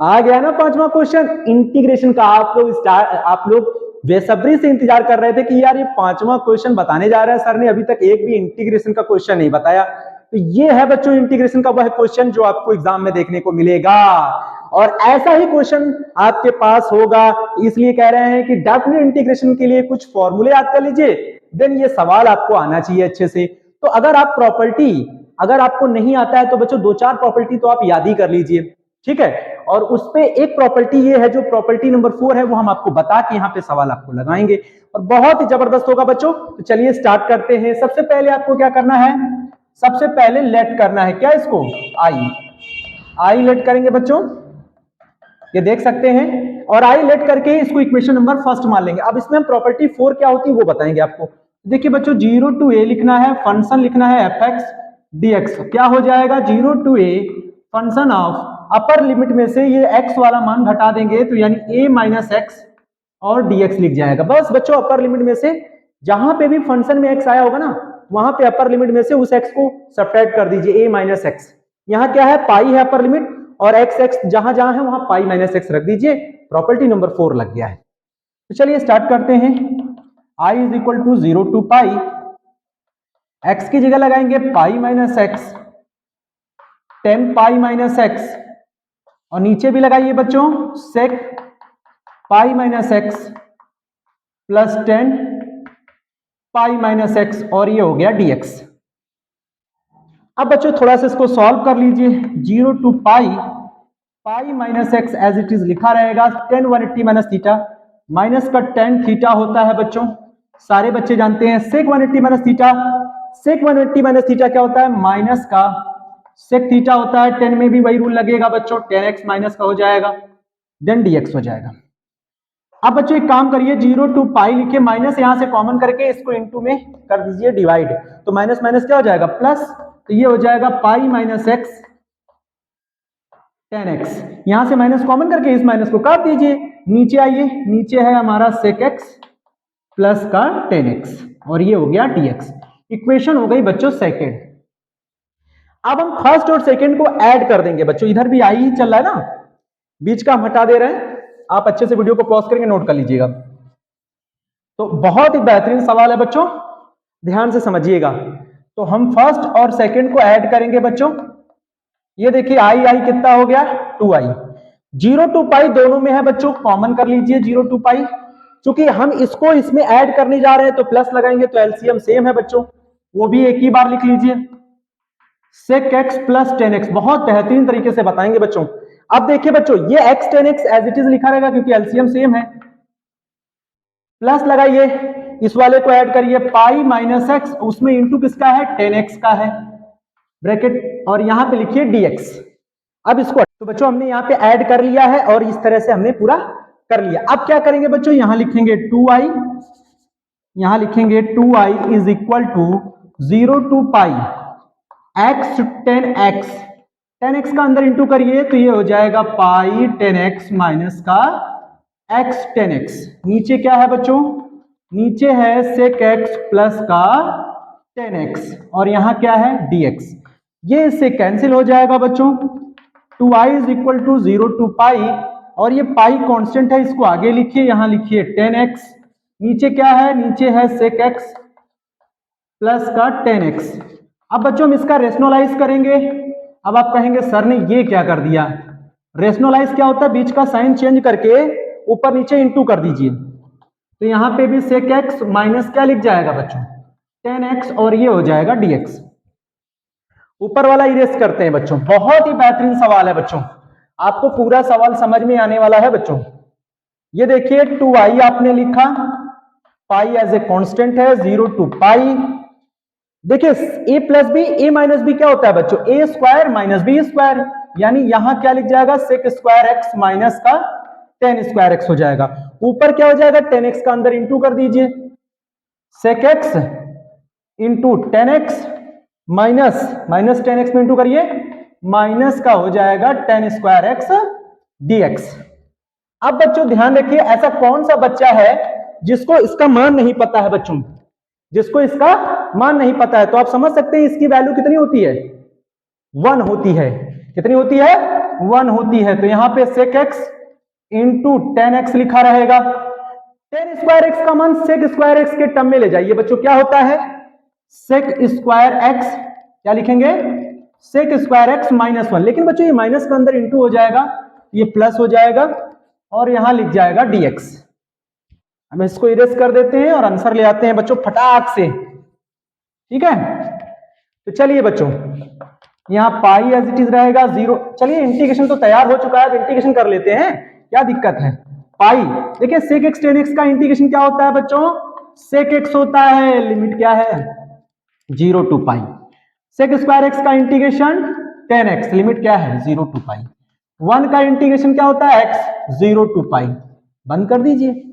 आ गया ना 5वां क्वेश्चन इंटीग्रेशन का। आप लोग बेसब्री से इंतजार कर रहे थे कि यार ये 5वां क्वेश्चन बताने जा रहा है सर ने, अभी तक एक भी इंटीग्रेशन का क्वेश्चन नहीं बताया। तो ये है बच्चों इंटीग्रेशन का वह क्वेश्चन जो आपको एग्जाम में देखने को मिलेगा, और ऐसा ही क्वेश्चन आपके पास होगा। इसलिए कह रहे हैं कि डेफिनेट इंटीग्रेशन के लिए कुछ फॉर्मूले याद कर लीजिए, देन ये सवाल आपको आना चाहिए अच्छे से। तो अगर आप प्रॉपर्टी अगर आपको नहीं आता है तो बच्चों 2-4 प्रॉपर्टी तो आप याद ही कर लीजिए। ठीक है, और उस पे एक प्रॉपर्टी ये है, जो प्रॉपर्टी नंबर 4 है, वो हम आपको बता के यहाँ पे सवाल आपको लगाएंगे, और बहुत ही जबरदस्त होगा बच्चों। तो चलिए स्टार्ट करते हैं। सबसे पहले आपको क्या करना है, सबसे पहले लेट करना है, क्या इसको, आई लेट करेंगे बच्चों, ये देख सकते हैं, और आई लेट करके इसको इक्वेशन नंबर फर्स्ट मान लेंगे। अब इसमें हम प्रॉपर्टी 4 क्या होती है वो बताएंगे आपको। देखिए बच्चों 0 to a लिखना है, फंक्शन लिखना है fx dx, क्या हो जाएगा 0 to a function of upper limit में से ये x वाला मान घटा देंगे, तो यानी a माइनस एक्स और dx लिख जाएगा। बस बच्चों अपर लिमिट में से जहां पे भी फंक्शन में x आया होगा ना, वहां पे अपर लिमिट में से उस x को सब्ट्रैक्ट कर दीजिए, a माइनस एक्स। यहाँ क्या है, पाई है अपर लिमिट, और x x जहां जहां है वहां पाई माइनस एक्स रख दीजिए। प्रॉपर्टी नंबर 4 लग गया है। तो चलिए स्टार्ट करते हैं। i is equal to 0 to pi, x की जगह लगाएंगे pi minus x, 10 pi minus x, और नीचे भी लगाइए बच्चों sec pi minus x plus 10 pi minus x, और ये हो गया dx। अब बच्चों थोड़ा सा इसको सॉल्व कर लीजिए। 0 to pi, pi minus x as it is लिखा रहेगा, 10 180 माइनस थीटा, माइनस का 10 थीटा होता है बच्चों, सारे बच्चे जानते हैं। सेक 180 माइनस थीटा, सेक 180 माइनस थीटा क्या होता है, माइनस का सेक थीटा होता है। 10 में भी वही रूल लगेगा बच्चों, 10x माइनस का हो जाएगा, देन dx हो जाएगा। अब बच्चों एक काम करिए, 0 टू पाई लिखे, माइनस यहां से कॉमन करके इसको इनटू में कर दीजिए डिवाइड, तो माइनस माइनस क्या हो जाएगा प्लस, तो ये हो जाएगा पाई माइनस एक्स 10x, यहां से माइनस कॉमन करके इस माइनस को काट दीजिए। नीचे आइए, नीचे है हमारा sec x प्लस का 10x, और ये हो गया dx। इक्वेशन हो गई बच्चों सेकेंड। अब हम फर्स्ट और सेकेंड को ऐड कर देंगे बच्चों, इधर भी आई ही चल रहा है ना, बीच का हम हटा दे रहे हैं। आप अच्छे से वीडियो को पॉज करके नोट कर लीजिएगा। तो बहुत ही बेहतरीन सवाल है बच्चों, ध्यान से समझिएगा। तो हम फर्स्ट और सेकेंड को ऐड करेंगे बच्चों। ये देखिए आई आई कितना हो गया 2i, 0 टू पाई दोनों में है बच्चों, कॉमन कर लीजिए 0 टू पाई। चूंकि हम इसको इसमें ऐड करने जा रहे हैं तो प्लस लगाएंगे, तो एलसीएम सेम है बच्चों, वो भी एक ही बार लिख लीजिए। sec x प्लस 10x, बहुत बेहतरीन तरीके से बताएंगे बच्चों। अब देखिए बच्चों ये x 10x as it is लिखा रहेगा क्योंकि एलसीएम सेम है, प्लस लगाइए, इस वाले को ऐड करिए, पाई माइनस एक्स, उसमें इंटू किसका है 10x का है, ब्रैकेट, और यहां पे लिखिए dx। अब इसको तो बच्चों हमने यहाँ पे ऐड कर लिया है, और इस तरह से हमने पूरा कर लिया। अब क्या करेंगे बच्चों, यहां लिखेंगे 2i, यहां लिखेंगे 2i is equal to 0 to pi x 10x 10x का अंदर इंटू करिए तो ये हो जाएगा पाई 10x माइनस का x 10x। नीचे क्या है बच्चों, नीचे है sec x प्लस का 10x और यहां क्या है dx। ये इससे कैंसिल हो जाएगा बच्चों। 2i is equal to 0 to pi और ये पाई कांस्टेंट है, इसको आगे लिखिए, यहां लिखिए 10x। नीचे क्या है, नीचे है sec x प्लस का 10x। अब बच्चों हम इसका रेशनलाइज करेंगे। अब आप कहेंगे सर ने ये क्या कर दिया, रेशनलाइज क्या होता है, बीच का साइन चेंज करके ऊपर नीचे इंटू कर दीजिए। तो यहां पे भी sec x माइनस क्या लिख जाएगा बच्चों 10x और ये हो जाएगा dx। ऊपर वाला इरेज करते हैं बच्चों। बहुत ही बेहतरीन सवाल है बच्चों, आपको पूरा सवाल समझ में आने वाला है बच्चों। ये देखिए 2i आपने लिखा, पाई एज ए कांस्टेंट है, 0 टू पाई। देखिए a plus b, a minus b क्या होता है बच्चों, a square minus b square, यानी यहां क्या लिख जाएगा sec स्क्वायर x माइनस का 10 स्क्वायर x हो जाएगा। ऊपर क्या हो जाएगा 10x का अंदर इंटू कर दीजिए, sec x into 10x minus 10x में इंटू करिए, माइनस का हो जाएगा 10 स्क्वायर x dx। अब बच्चों ध्यान रखिए, ऐसा कौन सा बच्चा है जिसको इसका मान नहीं पता है बच्चों, जिसको इसका मान नहीं पता है। तो आप समझ सकते हैं इसकी वैल्यू कितनी होती है, 1 होती है। कितनी होती है, 1 होती है। तो यहां पे sec x इंटू 10x लिखा रहेगा। 10 स्क्वायर x का मान sec स्क्वायर x के टर्म में ले जाइए बच्चों, क्या होता है sec स्क्वायर x, क्या लिखेंगे sec स्क्वायर x माइनस 1। लेकिन बच्चों ये माइनस के अंदर इंटू हो जाएगा, ये प्लस हो जाएगा और यहां लिख जाएगा dx। हम इसको इरेज कर देते हैं और आंसर ले आते हैं बच्चों फटाक से, ठीक है। तो चलिए बच्चों यहां पाई एज इट इज रहेगा 0। चलिए इंटीग्रेशन तो तैयार हो चुका है, तो इंटीग्रेशन कर लेते हैं, क्या दिक्कत है। पाई देखिए sec x 10x का इंटीग्रेशन क्या होता है बच्चों, sec x होता है, लिमिट क्या है 0 to pi. sec square x का इंटीग्रेशन 10x, लिमिट क्या है 0 टू पाई। 1 का इंटीग्रेशन क्या होता है x 0 टू पाई। बंद कर दीजिए,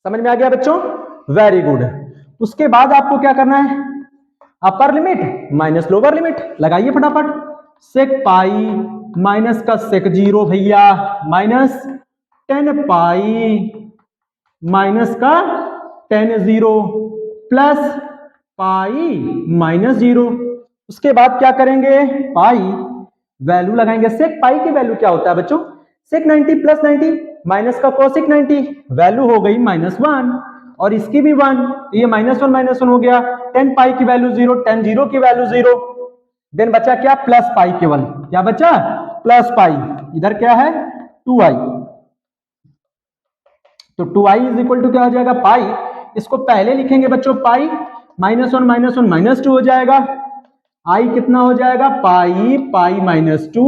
समझ में आ गया बच्चों, वेरी गुड। उसके बाद आपको क्या करना है, upper limit minus lower limit लगाइए फटाफट। sec पाई माइनस का sec 0 भैया, माइनस 10 पाई माइनस का 10 0 प्लस पाई माइनस 0। उसके बाद क्या करेंगे, पाई वैल्यू लगाएंगे। sec पाई की वैल्यू क्या होता है बच्चों, sec 90 प्लस 90 माइनस का cosec 90, वैल्यू हो गई -1 और इसकी भी 1, तो ये -1 हो गया। 10 पाई की वैल्यू 0, 10 0 की वैल्यू 0, देन बचा क्या प्लस पाई केवल, क्या बचा प्लस पाई। इधर क्या है 2i, तो 2i इज इक्वल टू क्या हो जाएगा पाई। इसको पहले लिखेंगे बच्चों पाई, -1 -2 हो जाएगा। आई कितना हो जाएगा पाई, पाई -2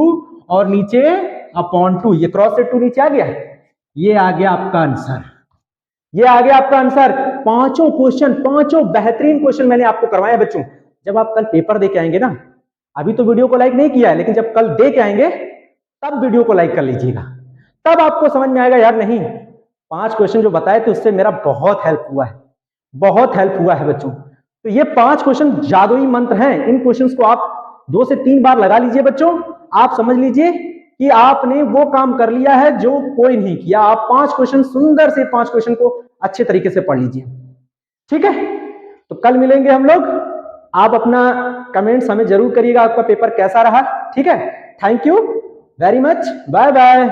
और नीचे अपॉन 2, ये क्रॉस से 2 नीचे आ गया, ये आ गया आपका आंसर, ये आ गया आपका आंसर। पांचों क्वेश्चन, पांचों बेहतरीन क्वेश्चन मैंने आपको करवाए बच्चों। जब आप कल पेपर दे के आएंगे ना, अभी तो वीडियो को लाइक नहीं किया है, लेकिन जब कल दे के आएंगे तब वीडियो को लाइक कर लीजिएगा, तब आपको समझ में आएगा यार नहीं 5 क्वेश्चन जो बताए थे उससे मेरा बहुत हेल्प हुआ है, बहुत हेल्प हुआ है बच्चों। तो ये 5 क्वेश्चन जादुई मंत्र हैं, इन क्वेश्चंस को आप 2 से 3 बार लगा लीजिए बच्चों, आप समझ लीजिए कि आपने वो काम कर लिया है जो कोई नहीं किया। आप 5 क्वेश्चन, सुंदर से 5 क्वेश्चन को अच्छे तरीके से पढ़ लीजिए, ठीक है। तो कल मिलेंगे हम लोग, आप अपना कमेंट्स हमें जरूर करिएगा, आपका पेपर कैसा रहा, ठीक है। Thank you very much, bye bye.